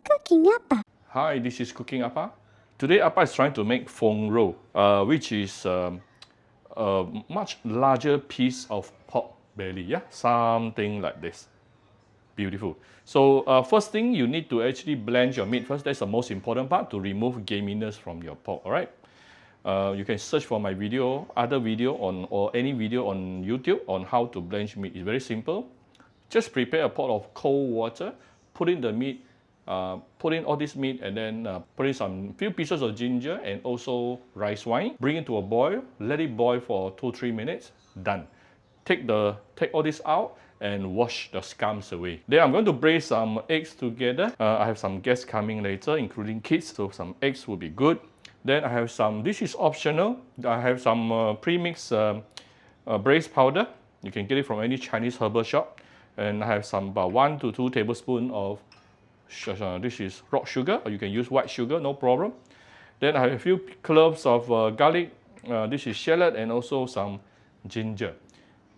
Cooking Appa. Hi, this is Cooking Appa. Today, Appa is trying to make Feng Rou, which is a much larger piece of pork belly. Yeah, something like this. Beautiful. So first thing, you need to actually blend your meat first. That's the most important part, to remove gaminess from your pork. All right. You can search for my video, other video on or any video on YouTube on how to blanch meat. It's very simple. Just prepare a pot of cold water, put in the meat, put in all this meat, and then put in some few pieces of ginger and also rice wine. Bring it to a boil. Let it boil for 2-3 minutes. Done. Take all this out and wash the scums away. Then I'm going to braise some eggs together. I have some guests coming later, including kids, so some eggs will be good. Then I have some, this is optional, I have some pre-mixed braised powder. You can get it from any Chinese herbal shop. And I have some about 1 to 2 tablespoons of, this is rock sugar, or you can use white sugar, no problem. Then I have a few cloves of garlic, this is shallot, and also some ginger.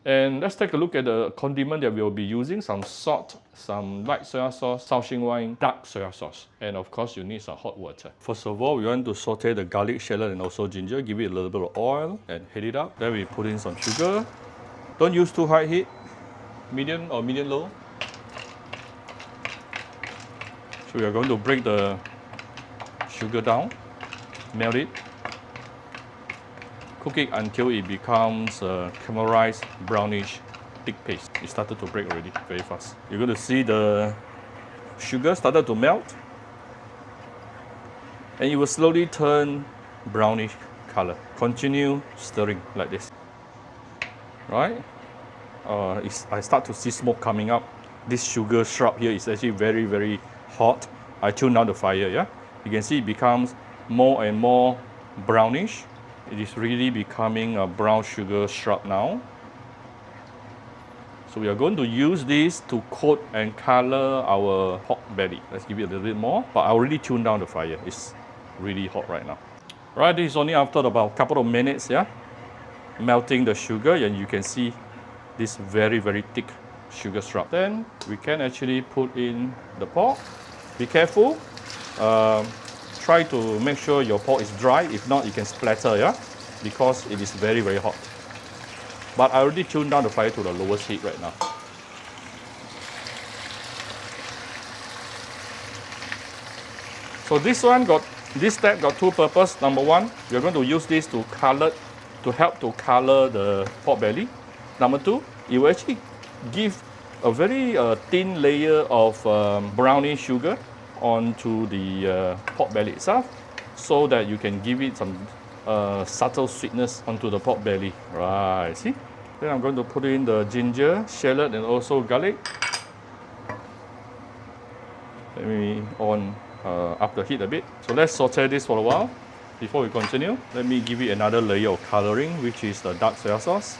And let's take a look at the condiment that we'll be using. Some salt, some light soya sauce, Shaoxing wine, dark soya sauce. And of course, you need some hot water. First of all, we want to saute the garlic, shallot, and also ginger. Give it a little bit of oil and heat it up. Then we put in some sugar. Don't use too high heat. Medium or medium low. So we are going to break the sugar down, melt it. Cook it until it becomes caramelized, brownish, thick paste. It started to break already, very fast. You're going to see the sugar started to melt, and it will slowly turn brownish color. Continue stirring like this. Right? I start to see smoke coming up. This sugar shrub here is actually very, very hot. I tune down the fire, yeah? You can see it becomes more and more brownish. It is really becoming a brown sugar shrub now. So we are going to use this to coat and color our pork belly. Let's give it a little bit more, but I already tuned down the fire. It's really hot right now. Right, this is only after about a couple of minutes, yeah? Melting the sugar, and you can see this very, very thick sugar syrup. Then we can actually put in the pork. Be careful. Try to make sure your pork is dry. If not, it can splatter, yeah? Because it is very, very hot. But I already tuned down the fire to the lowest heat right now. So this step got two purposes. Number one, we are going to use this to help to color the pork belly. Number two, it will actually give a very thin layer of brownish sugar onto the pork belly itself, so that you can give it some subtle sweetness onto the pork belly. Right, see? Then I'm going to put in the ginger, shallot, and also garlic. Let me up the heat a bit. So let's saute this for a while. Before we continue, let me give it another layer of coloring, which is the dark soya sauce.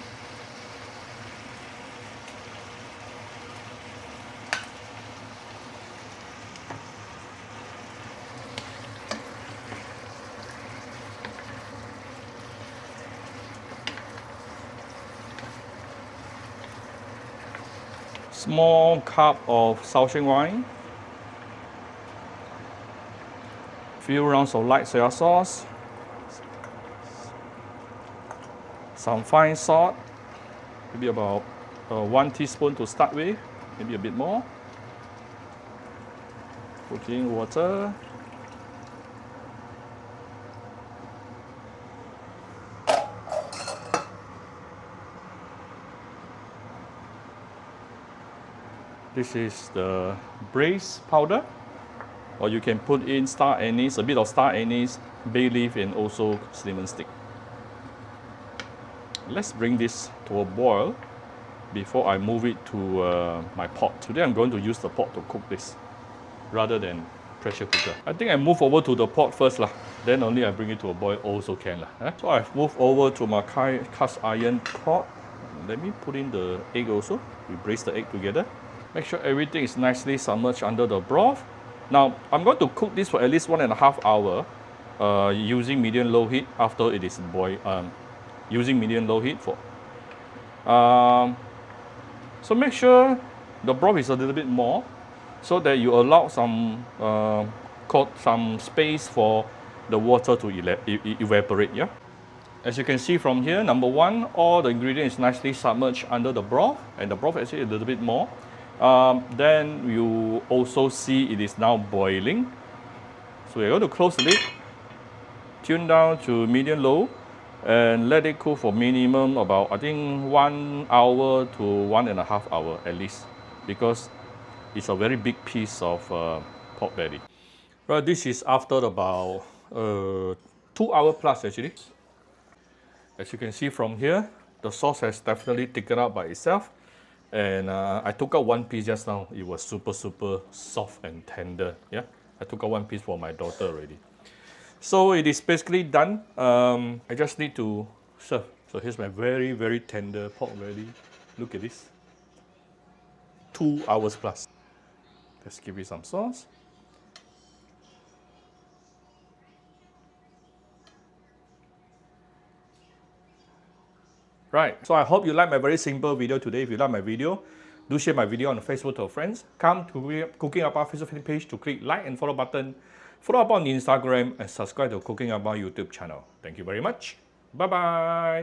Small cup of Shaoxing wine, few rounds of light soya sauce, some fine salt, maybe about 1 teaspoon to start with, maybe a bit more. Put in water. This is the braised powder, or you can put in star anise, a bit of star anise, bay leaf, and also cinnamon stick. Let's bring this to a boil before I move it to my pot. Today I'm going to use the pot to cook this rather than pressure cooker. I think I move over to the pot first lah. Then only I bring it to a boil also can lah. So I've moved over to my cast iron pot. Let me put in the egg also. We braise the egg together. Make sure everything is nicely submerged under the broth. Now, I'm going to cook this for at least 1.5 hours using medium-low heat after it is boiled. Using medium-low heat for. So make sure the broth is a little bit more. so that you allow some some space for the water to evaporate. Yeah. As you can see from here, number one, all the ingredients is nicely submerged under the broth, and the broth actually a little bit more. Then you also see it is now boiling. So we're going to close the lid, tune down to medium low, and let it cool for minimum about, I think, 1 hour to 1.5 hours at least, because it's a very big piece of pork belly. Right, this is after about 2 hours plus actually. As you can see from here, the sauce has definitely taken out by itself. And I took out one piece just now. It was super soft and tender. Yeah, I took out one piece for my daughter already. So it is basically done. I just need to serve. So here's my very tender pork belly. Look at this. 2 hours plus. Let's give it some sauce. Right, so I hope you like my very simple video today. If you like my video, do share my video on Facebook to your friends. Come to Cooking Appa Facebook page to click like and follow button. Follow up on Instagram and subscribe to Cooking Appa YouTube channel. Thank you very much. Bye bye.